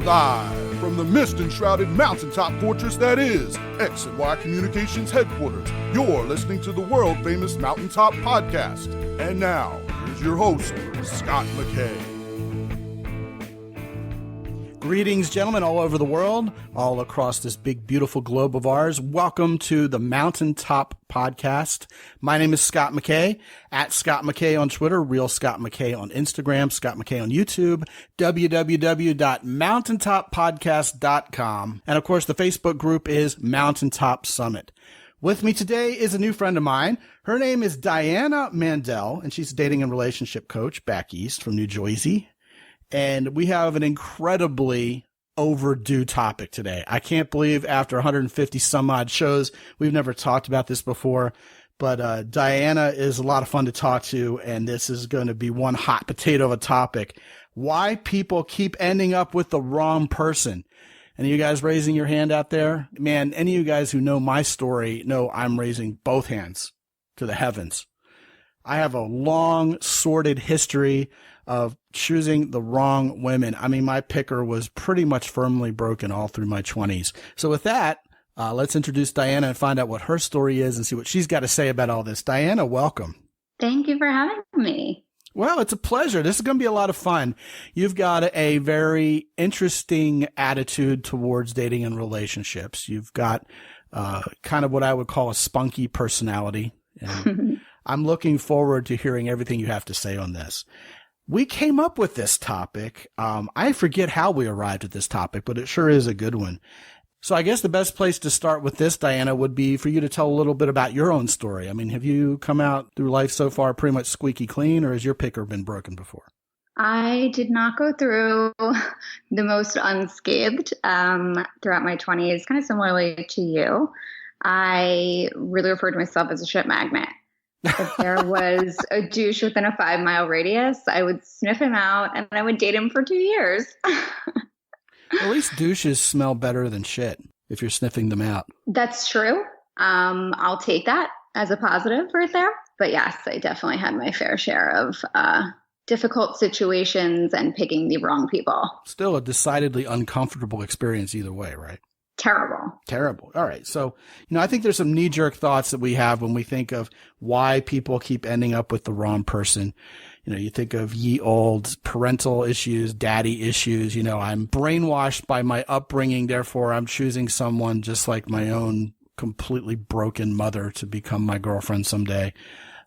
Live from the mist-enshrouded mountaintop fortress that is X and Y Communications headquarters, you're listening to the world-famous Mountaintop Podcast. And now, here's your host, Scott McKay. Greetings, gentlemen, all over the world, all across this big, beautiful globe of ours. Welcome to the Mountaintop Podcast. My name is Scott McKay, at Scott McKay on Twitter, Real Scott McKay on Instagram, Scott McKay on YouTube, www.mountaintoppodcast.com. And of course, the Facebook group is Mountaintop Summit. With me today is a new friend of mine. Her name is Diana Mandell, and she's a dating and relationship coach back east from New Jersey. And we have an incredibly overdue topic today. I can't believe after 150 some odd shows, we've never talked about this before, but Diana is a lot of fun to talk to, and this is going to be one hot potato of a topic. Why people keep ending up with the wrong person. Any of you guys raising your hand out there? Man, any of you guys who know my story know I'm raising both hands to the heavens. I have a long, sordid history of choosing the wrong women. I mean, my picker was pretty much firmly broken all through my 20s. So with that, let's introduce Diana and find out what her story is and see what she's got to say about all this. Diana, welcome. Thank you for having me. Well, it's a pleasure. This is going to be a lot of fun. You've got a very interesting attitude towards dating and relationships. You've got kind of what I would call a spunky personality. And I'm looking forward to hearing everything you have to say on this. We came up with this topic. I forget how we arrived at this topic, but it sure is a good one. So I guess the best place to start with this, Diana, would be for you to tell a little bit about your own story. I mean, have you come out through life so far pretty much squeaky clean, or has your picker been broken before? I did not go through the most unscathed throughout my 20s, kind of similarly to you. I really referred to myself as a shit magnet. If there was a douche within a 5-mile radius, I would sniff him out and I would date him for 2 years. At least douches smell better than shit if you're sniffing them out. That's true. I'll take that as a positive right there. But yes, I definitely had my fair share of difficult situations and picking the wrong people. Still a decidedly uncomfortable experience either way, right? Terrible. All right. So, I think there's some knee-jerk thoughts that we have when we think of why people keep ending up with the wrong person. You think of ye old parental issues, daddy issues. I'm brainwashed by my upbringing. Therefore, I'm choosing someone just like my own completely broken mother to become my girlfriend someday.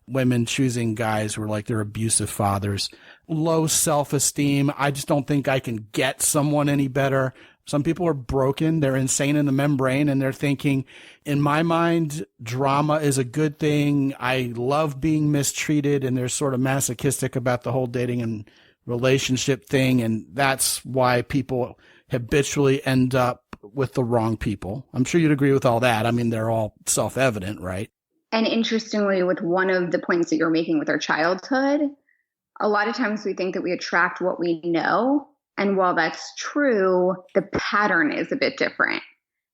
Women choosing guys who are like their abusive fathers. Low self-esteem. I just don't think I can get someone any better. Some people are broken. They're insane in the membrane, and they're thinking, in my mind, drama is a good thing. I love being mistreated, and they're sort of masochistic about the whole dating and relationship thing, and that's why people habitually end up with the wrong people. I'm sure you'd agree with all that. I mean, they're all self-evident, right? And interestingly, with one of the points that you're making with our childhood, a lot of times we think that we attract what we know. And while that's true, the pattern is a bit different.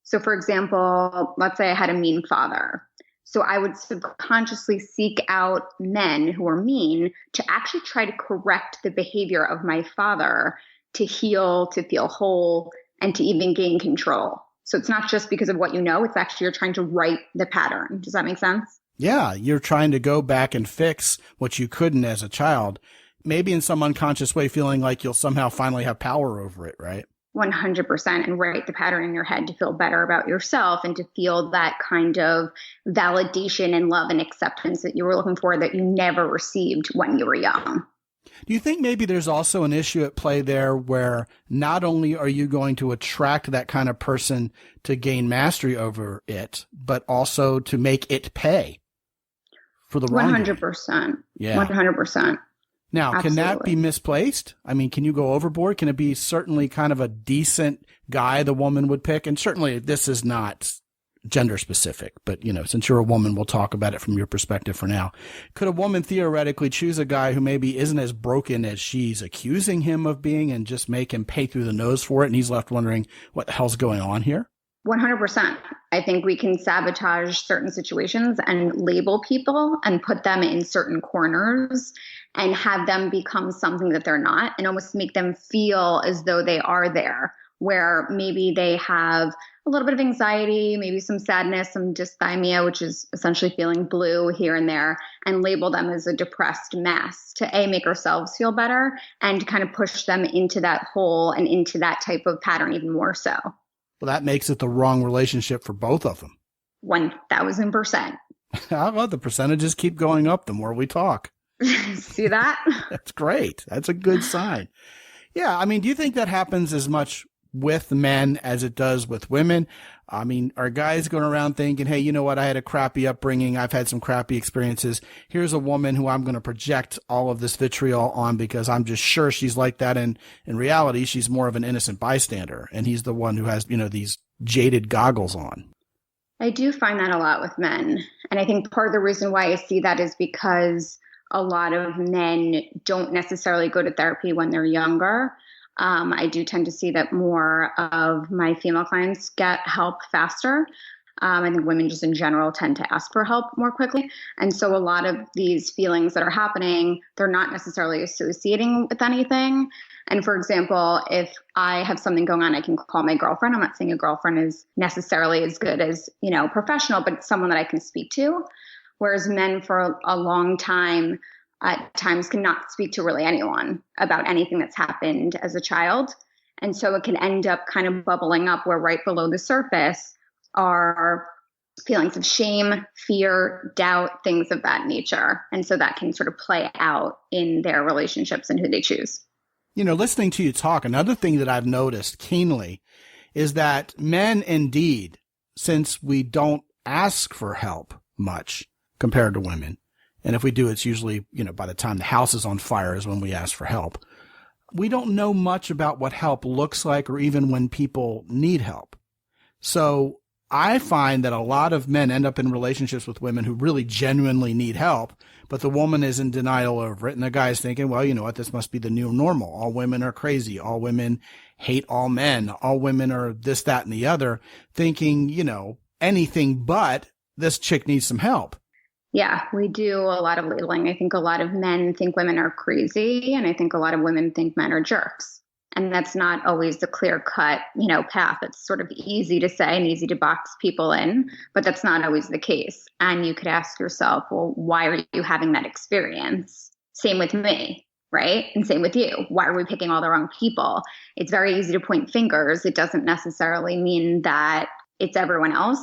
So for example, let's say I had a mean father. So I would subconsciously seek out men who are mean to actually try to correct the behavior of my father, to heal, to feel whole, and to even gain control. So it's not just because of what you know, it's actually you're trying to right the pattern. Does that make sense? Yeah, you're trying to go back and fix what you couldn't as a child. Maybe in some unconscious way, feeling like you'll somehow finally have power over it, right? 100%, and write the pattern in your head to feel better about yourself and to feel that kind of validation and love and acceptance that you were looking for that you never received when you were young. Do you think maybe there's also an issue at play there where not only are you going to attract that kind of person to gain mastery over it, but also to make it pay for the wrongdoing? 100%. Yeah. 100%. Now, Absolutely. Can that be misplaced? I mean, can you go overboard? Can it be certainly kind of a decent guy the woman would pick? And certainly this is not gender specific, but since you're a woman, we'll talk about it from your perspective for now. Could a woman theoretically choose a guy who maybe isn't as broken as she's accusing him of being and just make him pay through the nose for it? And he's left wondering what the hell's going on here? 100%. I think we can sabotage certain situations and label people and put them in certain corners and have them become something that they're not and almost make them feel as though they are there where maybe they have a little bit of anxiety, maybe some sadness, some dysthymia, which is essentially feeling blue here and there, and label them as a depressed mess to make ourselves feel better and kind of push them into that hole and into that type of pattern even more so. Well, that makes it the wrong relationship for both of them. 1,000%. Well, the percentages keep going up the more we talk. See that? That's great. That's a good sign. Yeah. I mean, do you think that happens as much with men as it does with women? I mean, are guys going around thinking, hey, you know what? I had a crappy upbringing. I've had some crappy experiences. Here's a woman who I'm going to project all of this vitriol on because I'm just sure she's like that. And in reality, she's more of an innocent bystander. And he's the one who has, these jaded goggles on. I do find that a lot with men. And I think part of the reason why I see that is because a lot of men don't necessarily go to therapy when they're younger. I do tend to see that more of my female clients get help faster. I think women just in general tend to ask for help more quickly. And so a lot of these feelings that are happening, they're not necessarily associating with anything. And for example, if I have something going on, I can call my girlfriend. I'm not saying a girlfriend is necessarily as good as, professional, but it's someone that I can speak to. Whereas men for a long time at times cannot speak to really anyone about anything that's happened as a child. And so it can end up kind of bubbling up where right below the surface are feelings of shame, fear, doubt, things of that nature. And so that can sort of play out in their relationships and who they choose. Listening to you talk, another thing that I've noticed keenly is that men indeed, since we don't ask for help much compared to women, and if we do, it's usually, by the time the house is on fire is when we ask for help. We don't know much about what help looks like or even when people need help. So I find that a lot of men end up in relationships with women who really genuinely need help, but the woman is in denial over it. And the guy's thinking, well, you know what? This must be the new normal. All women are crazy. All women hate all men. All women are this, that, and the other, thinking, anything but this chick needs some help. Yeah, we do a lot of labeling. I think a lot of men think women are crazy, and I think a lot of women think men are jerks. And that's not always the clear-cut, path. It's sort of easy to say and easy to box people in, but that's not always the case. And you could ask yourself, well, why are you having that experience? Same with me, right? And same with you. Why are we picking all the wrong people? It's very easy to point fingers. It doesn't necessarily mean that it's everyone else.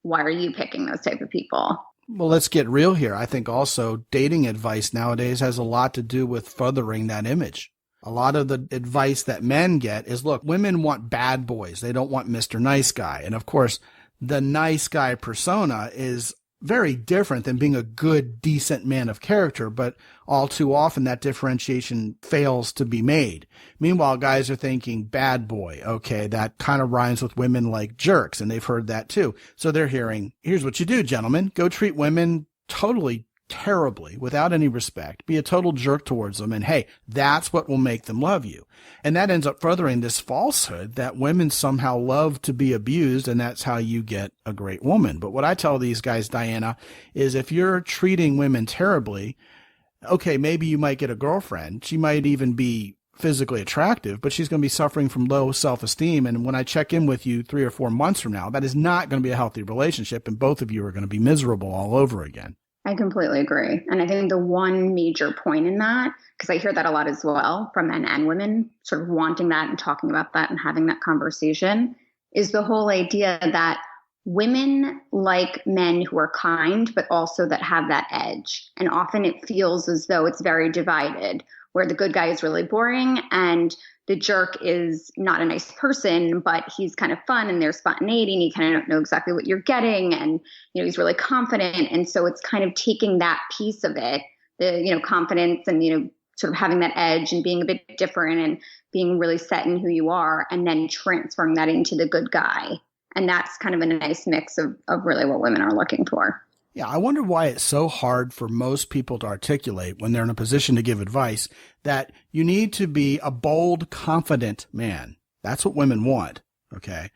Why are you picking those type of people? Well, let's get real here. I think also dating advice nowadays has a lot to do with furthering that image. A lot of the advice that men get is, look, women want bad boys. They don't want Mr. Nice Guy. And of course, the nice guy persona is very different than being a good, decent man of character, but all too often that differentiation fails to be made. Meanwhile, guys are thinking bad boy. Okay, that kind of rhymes with women like jerks, and they've heard that too. So they're hearing, here's what you do, gentlemen. Go treat women totally terribly, without any respect. Be a total jerk towards them, and hey, that's what will make them love you. And that ends up furthering this falsehood that women somehow love to be abused, and that's how you get a great woman. But what I tell these guys, Diana, is if you're treating women terribly, okay, maybe you might get a girlfriend. She might even be physically attractive, but she's going to be suffering from low self-esteem. And when I check in with you 3 or 4 months from now, that is not going to be a healthy relationship, and both of you are going to be miserable all over again. I completely agree. And I think the one major point in that, because I hear that a lot as well from men and women, sort of wanting that and talking about that and having that conversation, is the whole idea that women like men who are kind, but also that have that edge. And often it feels as though it's very divided, where the good guy is really boring and the jerk is not a nice person, but he's kind of fun and there's spontaneity and you kind of don't know exactly what you're getting. And, he's really confident. And so it's kind of taking that piece of it, the, confidence and, sort of having that edge and being a bit different and being really set in who you are, and then transferring that into the good guy. And that's kind of a nice mix of really what women are looking for. Yeah, I wonder why it's so hard for most people to articulate when they're in a position to give advice that you need to be a bold, confident man. That's what women want, okay?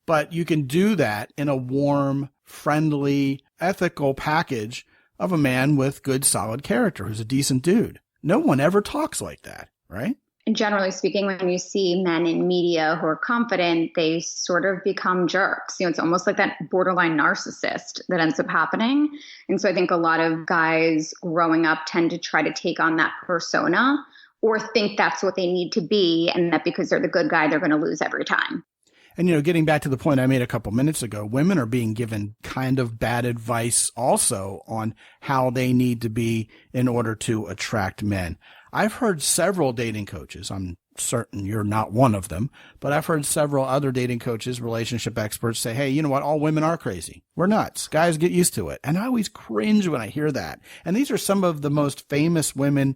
But you can do that in a warm, friendly, ethical package of a man with good, solid character who's a decent dude. No one ever talks like that, right? And generally speaking, when you see men in media who are confident, they sort of become jerks. It's almost like that borderline narcissist that ends up happening. And so I think a lot of guys growing up tend to try to take on that persona or think that's what they need to be, and that because they're the good guy, they're going to lose every time. And, getting back to the point I made a couple minutes ago, women are being given kind of bad advice also on how they need to be in order to attract men. I've heard several dating coaches, I'm certain you're not one of them, but I've heard several other dating coaches, relationship experts say, hey, you know what? All women are crazy. We're nuts. Guys, get used to it. And I always cringe when I hear that. And these are some of the most famous women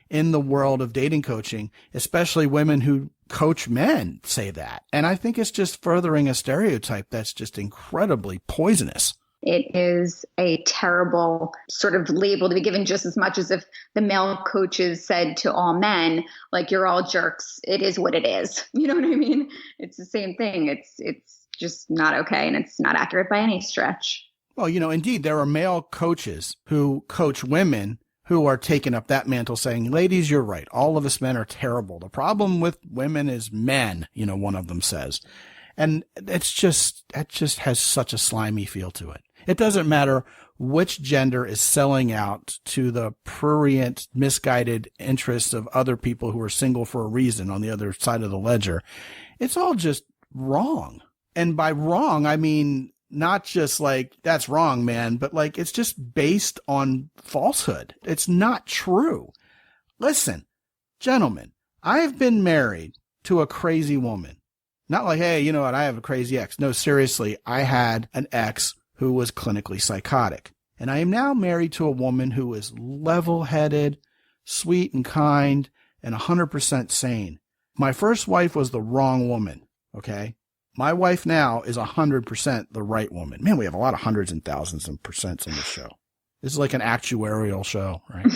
in the world of dating coaching, especially women who coach men, say that. And I think it's just furthering a stereotype that's just incredibly poisonous. It is a terrible sort of label to be given, just as much as if the male coaches said to all men, like, you're all jerks. It is what it is. You know what I mean? It's the same thing. It's just not okay. And it's not accurate by any stretch. Well, indeed, there are male coaches who coach women who are taking up that mantle saying, ladies, you're right. All of us men are terrible. The problem with women is men, one of them says. And that just has such a slimy feel to it. It doesn't matter which gender is selling out to the prurient, misguided interests of other people who are single for a reason on the other side of the ledger. It's all just wrong. And by wrong, I mean, not just like, that's wrong, man, but like, it's just based on falsehood. It's not true. Listen, gentlemen, I've been married to a crazy woman. Not like, hey, you know what? I have a crazy ex. No, seriously, I had an ex who was clinically psychotic. And I am now married to a woman who is level-headed, sweet and kind, and 100% sane. My first wife was the wrong woman, okay? My wife now is 100% the right woman. Man, we have a lot of hundreds and thousands and percents in this show. This is like an actuarial show, right?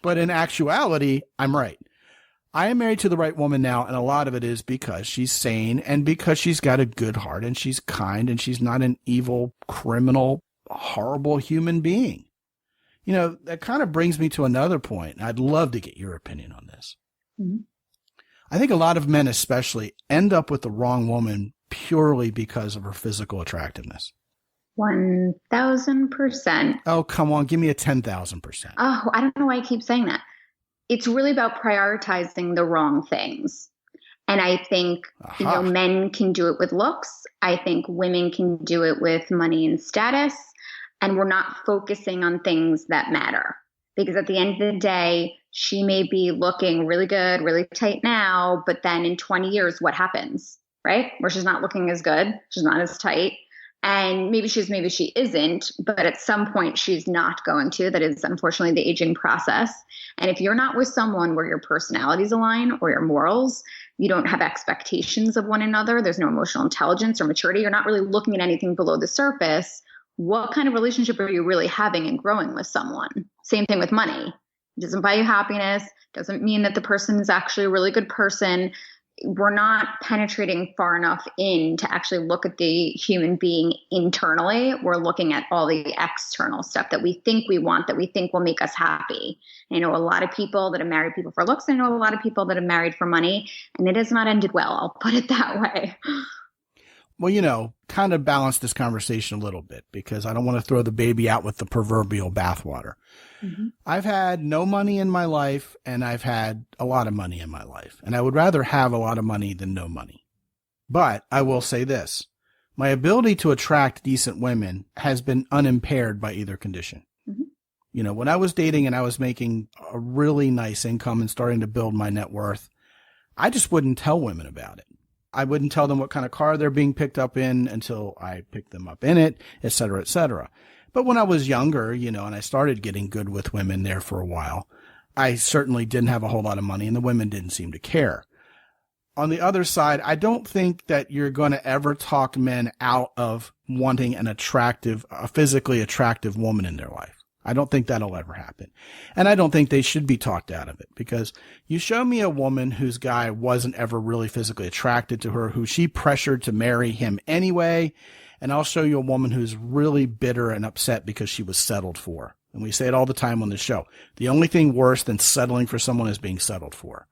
But in actuality, I'm right. I am married to the right woman now, and a lot of it is because she's sane and because she's got a good heart and she's kind and she's not an evil, criminal, horrible human being. That kind of brings me to another point. I'd love to get your opinion on this. Mm-hmm. I think a lot of men especially end up with the wrong woman purely because of her physical attractiveness. 1,000%. Oh, come on. Give me a 10,000%. Oh, I don't know why I keep saying that. It's really about prioritizing the wrong things. And I think, men can do it with looks. I think women can do it with money and status. And we're not focusing on things that matter. Because at the end of the day, she may be looking really good, really tight now, but then in 20 years, what happens, right? Where she's not looking as good, she's not as tight. And maybe she isn't, but at some point she's not going to. That is unfortunately the aging process. And if you're not with someone where your personalities align or your morals, you don't have expectations of one another, there's no emotional intelligence or maturity, you're not really looking at anything below the surface, what kind of relationship are you really having and growing with someone? Same thing with money. It doesn't buy you happiness, doesn't mean that the person is actually a really good person. We're not penetrating far enough in to actually look at the human being internally. We're looking at all the external stuff that we think we want, that we think will make us happy. I know a lot of people that have married people for looks. I know a lot of people that have married for money, and it has not ended well. I'll put it that way. Well, kind of balance this conversation a little bit because I don't want to throw the baby out with the proverbial bathwater. Mm-hmm. I've had no money in my life and I've had a lot of money in my life, and I would rather have a lot of money than no money. But I will say this, my ability to attract decent women has been unimpaired by either condition. Mm-hmm. When I was dating and I was making a really nice income and starting to build my net worth, I just wouldn't tell women about it. I wouldn't tell them what kind of car they're being picked up in until I picked them up in it, et cetera, et cetera. But when I was younger, and I started getting good with women there for a while, I certainly didn't have a whole lot of money and the women didn't seem to care. On the other side, I don't think that you're going to ever talk men out of wanting a physically attractive woman in their life. I don't think that'll ever happen. And I don't think they should be talked out of it because you show me a woman whose guy wasn't ever really physically attracted to her, who she pressured to marry him anyway. And I'll show you a woman who's really bitter and upset because she was settled for. And we say it all the time on the show. The only thing worse than settling for someone is being settled for.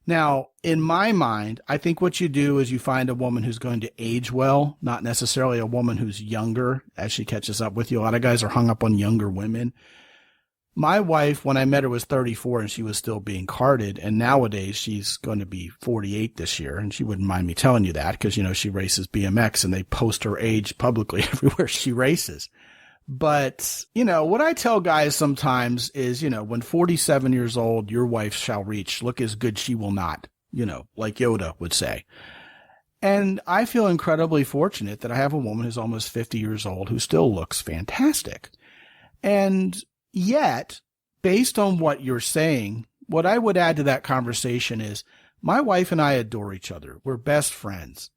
Now, in my mind, I think what you do is you find a woman who's going to age well, not necessarily a woman who's younger as she catches up with you. A lot of guys are hung up on younger women. My wife, when I met her, was 34 and she was still being courted. And nowadays she's going to be 48 this year. And she wouldn't mind me telling you that because, she races BMX and they post her age publicly everywhere she races. But, what I tell guys sometimes is, when 47 years old, your wife shall reach, look as good she will not, like Yoda would say. And I feel incredibly fortunate that I have a woman who's almost 50 years old who still looks fantastic. And yet, based on what you're saying, what I would add to that conversation is my wife and I adore each other. We're best friends.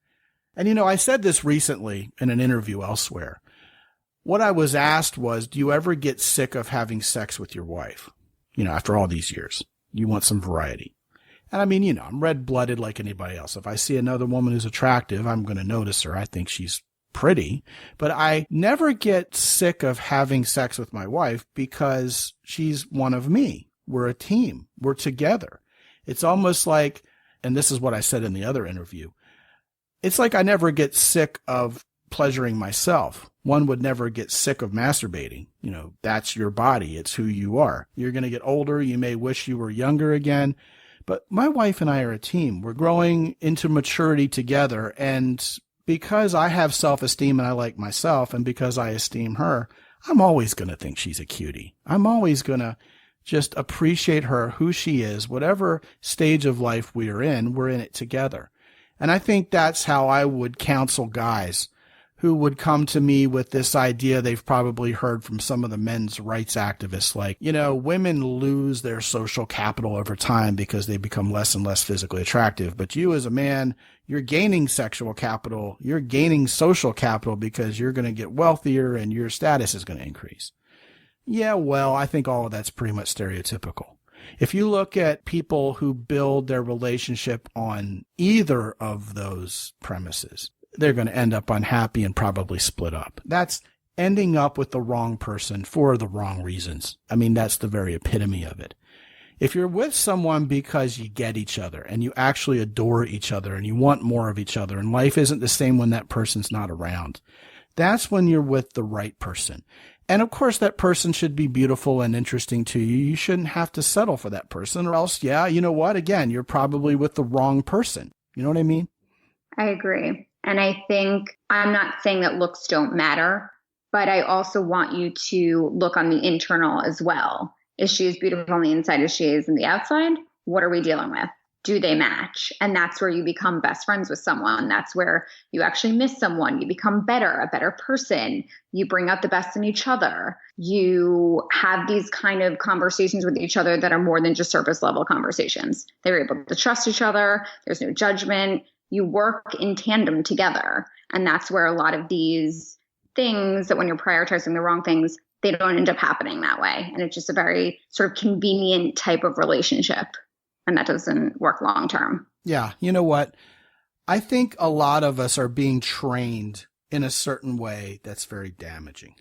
And, I said this recently in an interview elsewhere. What I was asked was, do you ever get sick of having sex with your wife? After all these years, you want some variety. And I'm red-blooded like anybody else. If I see another woman who's attractive, I'm going to notice her. I think she's pretty, but I never get sick of having sex with my wife because she's one of me. We're a team. We're together. It's almost like, and this is what I said in the other interview, it's like I never get sick of pleasuring myself. One would never get sick of masturbating. That's your body. It's who you are. You're going to get older. You may wish you were younger again. But my wife and I are a team. We're growing into maturity together. And because I have self-esteem and I like myself, and because I esteem her, I'm always going to think she's a cutie. I'm always going to just appreciate her, who she is, whatever stage of life we're in it together. And I think that's how I would counsel guys who would come to me with this idea they've probably heard from some of the men's rights activists, like, women lose their social capital over time because they become less and less physically attractive. But you as a man, you're gaining sexual capital. You're gaining social capital because you're going to get wealthier and your status is going to increase. Yeah, well, I think all of that's pretty much stereotypical. If you look at people who build their relationship on either of those premises, they're going to end up unhappy and probably split up. That's ending up with the wrong person for the wrong reasons. That's the very epitome of it. If you're with someone because you get each other and you actually adore each other and you want more of each other and life isn't the same when that person's not around, that's when you're with the right person. And of course, that person should be beautiful and interesting to you. You shouldn't have to settle for that person or else, again, you're probably with the wrong person. You know what I mean? I agree. And I think I'm not saying that looks don't matter, but I also want you to look on the internal as well. Is she as beautiful on the inside as she is on the outside? What are we dealing with? Do they match? And that's where you become best friends with someone. That's where you actually miss someone. You become a better person. You bring out the best in each other. You have these kind of conversations with each other that are more than just surface level conversations. They're able to trust each other. There's no judgment. You work in tandem together. And that's where a lot of these things that when you're prioritizing the wrong things, they don't end up happening that way. And it's just a very sort of convenient type of relationship. And that doesn't work long term. Yeah. You know what? I think a lot of us are being trained in a certain way that's very damaging.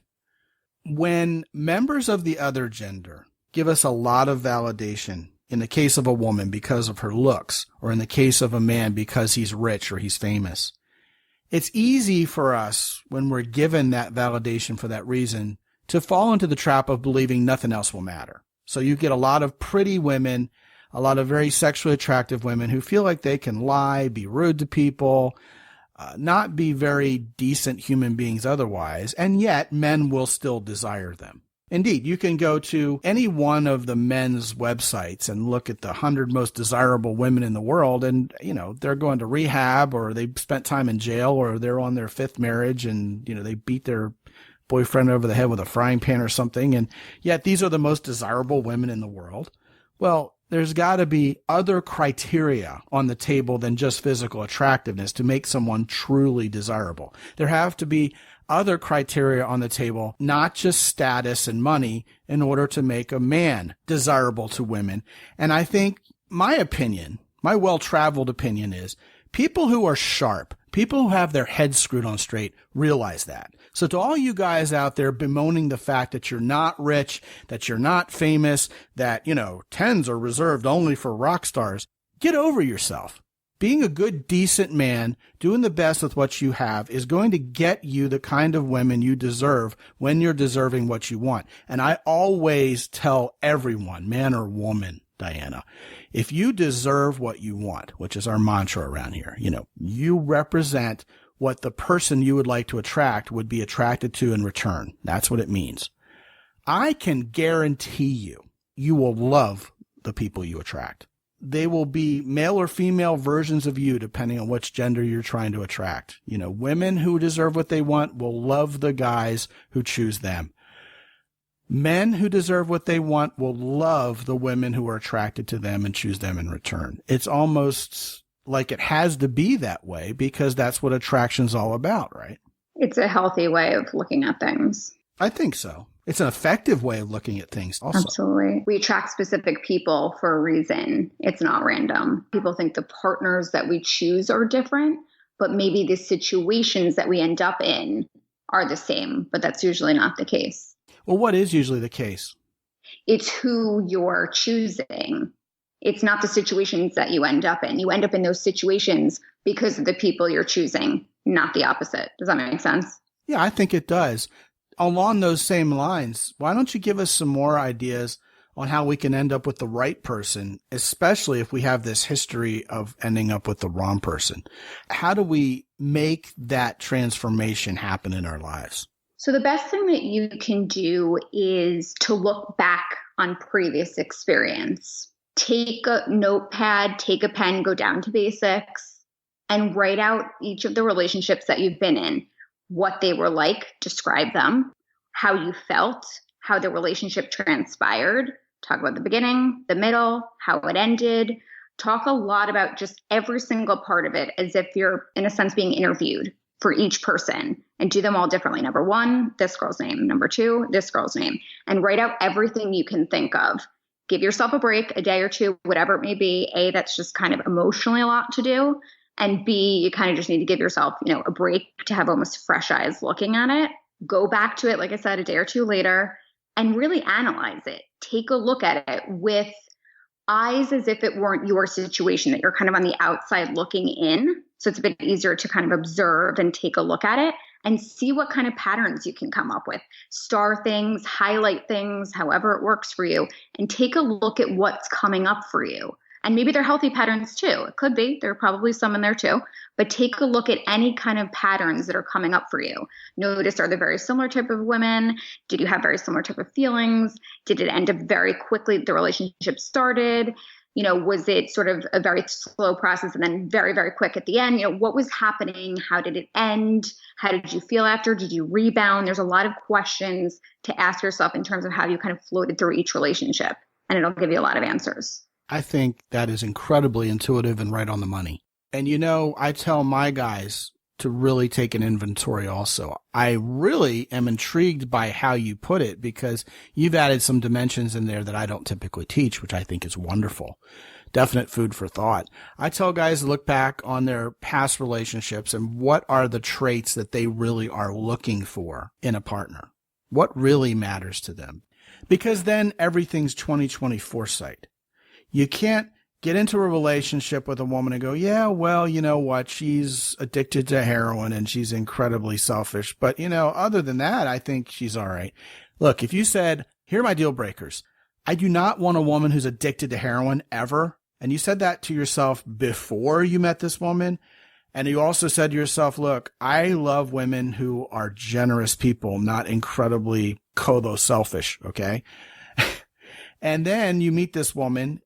When members of the other gender give us a lot of validation, in the case of a woman because of her looks, or in the case of a man because he's rich or he's famous, it's easy for us when we're given that validation for that reason to fall into the trap of believing nothing else will matter. So you get a lot of pretty women, a lot of very sexually attractive women who feel like they can lie, be rude to people, not be very decent human beings otherwise, and yet men will still desire them. Indeed, you can go to any one of the men's websites and look at the 100 most desirable women in the world, and, they're going to rehab, or they spent time in jail, or they're on their 5th marriage, and, they beat their boyfriend over the head with a frying pan or something, and yet these are the most desirable women in the world. Well, there's got to be other criteria on the table than just physical attractiveness to make someone truly desirable. There have to be other criteria on the table, not just status and money, in order to make a man desirable to women. And I think my opinion, my well-traveled opinion is people who are sharp, People who have their heads screwed on straight realize that. So to all you guys out there bemoaning the fact that you're not rich, that you're not famous, that, tens are reserved only for rock stars, get over yourself. Being a good, decent man, doing the best with what you have is going to get you the kind of women you deserve when you're deserving what you want. And I always tell everyone, man or woman, Diana, if you deserve what you want, which is our mantra around here, you represent what the person you would like to attract would be attracted to in return. That's what it means. I can guarantee you will love the people you attract. They will be male or female versions of you, depending on which gender you're trying to attract. Women who deserve what they want will love the guys who choose them. Men who deserve what they want will love the women who are attracted to them and choose them in return. It's almost like it has to be that way because that's what attraction's all about, right? It's a healthy way of looking at things. I think so. It's an effective way of looking at things also. Absolutely. We attract specific people for a reason. It's not random. People think the partners that we choose are different, but maybe the situations that we end up in are the same, but that's usually not the case. Well, what is usually the case? It's who you're choosing. It's not the situations that you end up in. You end up in those situations because of the people you're choosing, not the opposite. Does that make sense? Yeah, I think it does. Along those same lines, why don't you give us some more ideas on how we can end up with the right person, especially if we have this history of ending up with the wrong person? How do we make that transformation happen in our lives? So the best thing that you can do is to look back on previous experience. Take a notepad, take a pen, go down to basics, and write out each of the relationships that you've been in. What they were like, describe them, how you felt, how the relationship transpired, talk about the beginning, the middle, how it ended, talk a lot about just every single part of it as if you're, in a sense, being interviewed for each person and do them all differently. Number one, this girl's name. Number two, this girl's name. And write out everything you can think of. Give yourself a break, a day or two, whatever it may be. A, that's just kind of emotionally a lot to do. And B, you kind of just need to give yourself, a break to have almost fresh eyes looking at it. Go back to it, like I said, a day or two later, and really analyze it. Take a look at it with eyes as if it weren't your situation, that you're kind of on the outside looking in. So it's a bit easier to kind of observe and take a look at it and see what kind of patterns you can come up with. Star things, highlight things, however it works for you, and take a look at what's coming up for you. And maybe they're healthy patterns too. It could be. There are probably some in there too. But take a look at any kind of patterns that are coming up for you. Notice, are they very similar type of women? Did you have very similar type of feelings? Did it end up very quickly? The relationship started? Was it sort of a very slow process and then very, very quick at the end? What was happening? How did it end? How did you feel after? Did you rebound? There's a lot of questions to ask yourself in terms of how you kind of floated through each relationship. And it'll give you a lot of answers. I think that is incredibly intuitive and right on the money. And I tell my guys to really take an inventory also. I really am intrigued by how you put it because you've added some dimensions in there that I don't typically teach, which I think is wonderful. Definite food for thought. I tell guys to look back on their past relationships and what are the traits that they really are looking for in a partner. What really matters to them? Because then everything's 20/20 foresight. You can't get into a relationship with a woman and go, yeah, well, you know what? She's addicted to heroin and she's incredibly selfish. But, other than that, I think she's all right. Look, if you said, here are my deal breakers. I do not want a woman who's addicted to heroin ever. And you said that to yourself before you met this woman. And you also said to yourself, look, I love women who are generous people, not incredibly selfish. Okay. And then you meet this woman.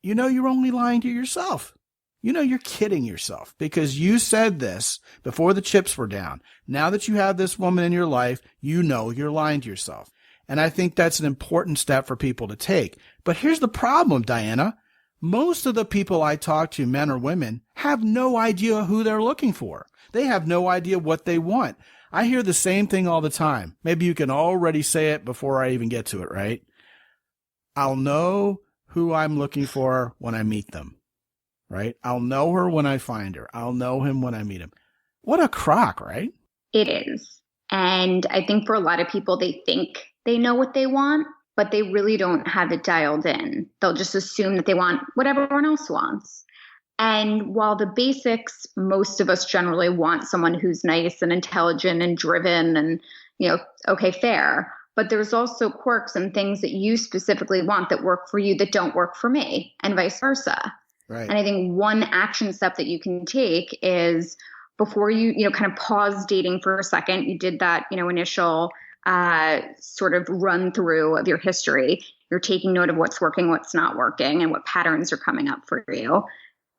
You're only lying to yourself. You're kidding yourself because you said this before the chips were down. Now that you have this woman in your life, you're lying to yourself. And I think that's an important step for people to take. But here's the problem, Diana. Most of the people I talk to, men or women, have no idea who they're looking for. They have no idea what they want. I hear the same thing all the time. Maybe you can already say it before I even get to it, right? I'll know who I'm looking for when I meet them, right? I'll know her when I find her. I'll know him when I meet him. What a crock, right? It is. And I think for a lot of people, they think they know what they want, but they really don't have it dialed in. They'll just assume that they want what everyone else wants. And while the basics, most of us generally want someone who's nice and intelligent and driven and, okay, fair. But there's also quirks and things that you specifically want that work for you that don't work for me, and vice versa. Right. And I think one action step that you can take is before you kind of pause dating for a second, you did that, initial sort of run through of your history. You're taking note of what's working, what's not working, and what patterns are coming up for you.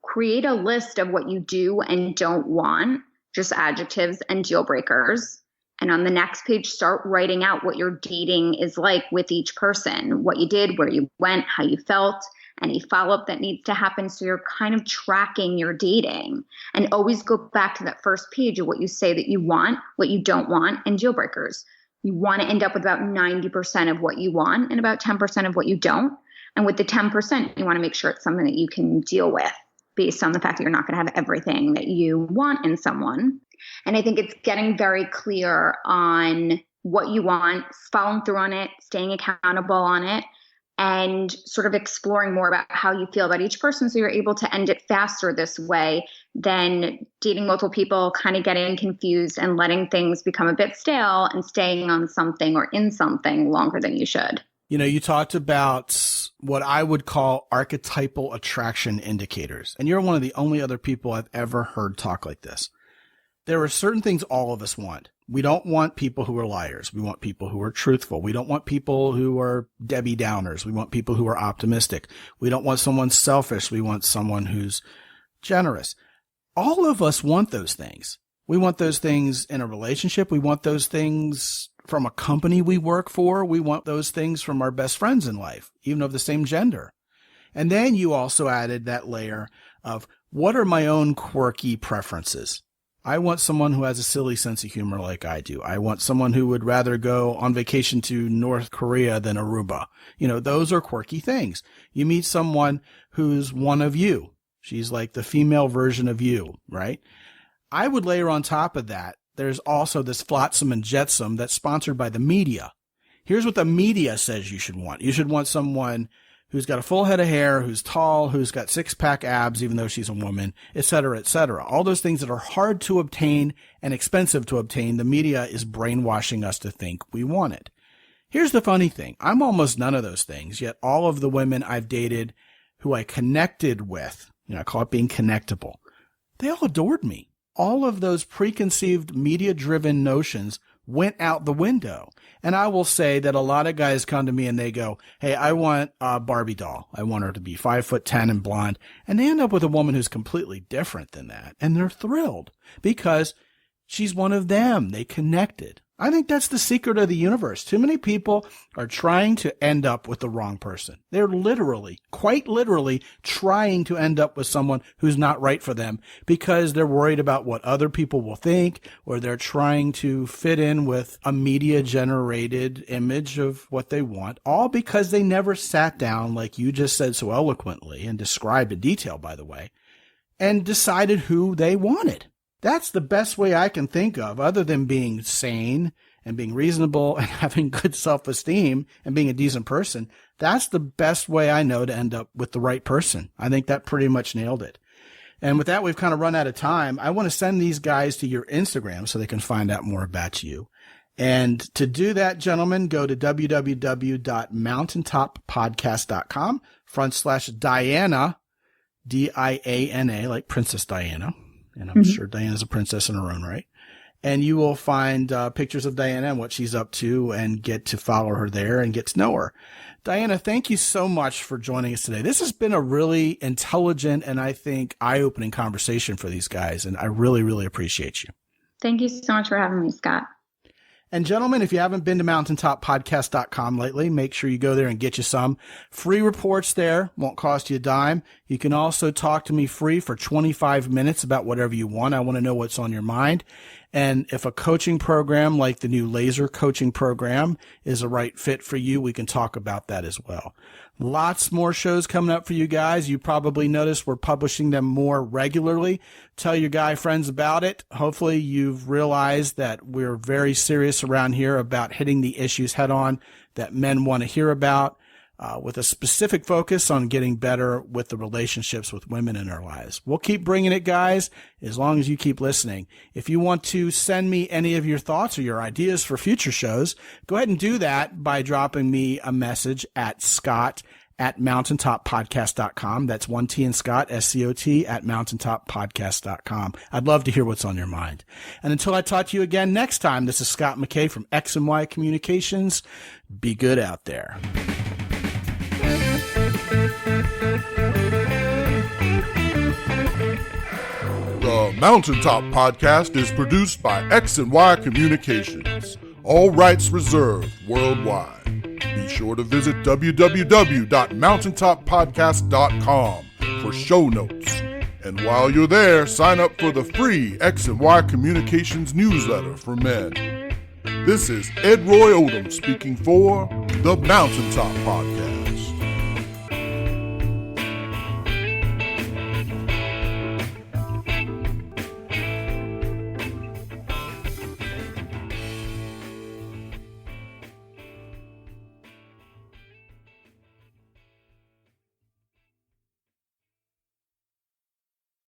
Create a list of what you do and don't want, just adjectives and deal breakers. And on the next page, start writing out what your dating is like with each person, what you did, where you went, how you felt, any follow-up that needs to happen. So you're kind of tracking your dating, and always go back to that first page of what you say that you want, what you don't want, and deal breakers. You want to end up with about 90% of what you want and about 10% of what you don't. And with the 10%, you want to make sure it's something that you can deal with based on the fact that you're not going to have everything that you want in someone. And I think it's getting very clear on what you want, following through on it, staying accountable on it, and sort of exploring more about how you feel about each person, so you're able to end it faster this way than dating multiple people, kind of getting confused and letting things become a bit stale and staying on something or in something longer than you should. You talked about what I would call archetypal attraction indicators, and you're one of the only other people I've ever heard talk like this. There are certain things all of us want. We don't want people who are liars. We want people who are truthful. We don't want people who are Debbie Downers. We want people who are optimistic. We don't want someone selfish. We want someone who's generous. All of us want those things. We want those things in a relationship. We want those things from a company we work for. We want those things from our best friends in life, even of the same gender. And then you also added that layer of, what are my own quirky preferences? I want someone who has a silly sense of humor like I do. I want someone who would rather go on vacation to North Korea than Aruba. Those are quirky things. You meet someone who's one of you. She's like the female version of you, right? I would layer on top of that, there's also this flotsam and jetsam that's sponsored by the media. Here's what the media says you should want. You should want someone who's got a full head of hair, who's tall, who's got six-pack abs, even though she's a woman, et cetera, et cetera. All those things that are hard to obtain and expensive to obtain, the media is brainwashing us to think we want it. Here's the funny thing. I'm almost none of those things, yet all of the women I've dated who I connected with, I call it being connectable, they all adored me. All of those preconceived media-driven notions went out the window. And I will say that a lot of guys come to me and they go, hey, I want a Barbie doll. I want her to be 5'10" and blonde. And they end up with a woman who's completely different than that. And they're thrilled because she's one of them. They connected. I think that's the secret of the universe. Too many people are trying to end up with the wrong person. They're literally, quite literally, trying to end up with someone who's not right for them because they're worried about what other people will think, or they're trying to fit in with a media-generated image of what they want, all because they never sat down, like you just said so eloquently and described in detail, by the way, and decided who they wanted. That's the best way I can think of, other than being sane and being reasonable and having good self-esteem and being a decent person. That's the best way I know to end up with the right person. I think that pretty much nailed it. And with that, we've kind of run out of time. I want to send these guys to your Instagram so they can find out more about you. And to do that, gentlemen, go to www.mountaintoppodcast.com/Diana, Diana, like Princess Diana. And I'm sure Diana's a princess in her own right. And you will find pictures of Diana and what she's up to and get to follow her there and get to know her. Diana, thank you so much for joining us today. This has been a really intelligent and I think eye-opening conversation for these guys. And I really, really appreciate you. Thank you so much for having me, Scott. And gentlemen, if you haven't been to mountaintoppodcast.com lately, make sure you go there and get you some free reports there. Won't cost you a dime. You can also talk to me free for 25 minutes about whatever you want. I want to know what's on your mind. And if a coaching program like the new laser coaching program is a right fit for you, we can talk about that as well. Lots more shows coming up for you guys. You probably noticed we're publishing them more regularly. Tell your guy friends about it. Hopefully you've realized that we're very serious around here about hitting the issues head on that men want to hear about, with a specific focus on getting better with the relationships with women in our lives. We'll keep bringing it, guys, as long as you keep listening. If you want to send me any of your thoughts or your ideas for future shows, go ahead and do that by dropping me a message at scott@mountaintoppodcast.com. That's one T in Scott, SCOT, at mountaintoppodcast.com. I'd love to hear what's on your mind. And until I talk to you again next time, this is Scott McKay from X and Y Communications. Be good out there. The Mountaintop Podcast is produced by X and Y Communications. All rights reserved worldwide. Be sure to visit www.mountaintoppodcast.com for show notes. And while you're there, sign up for the free X and Y Communications newsletter for men. This is Ed Roy Odom speaking for the Mountaintop Podcast.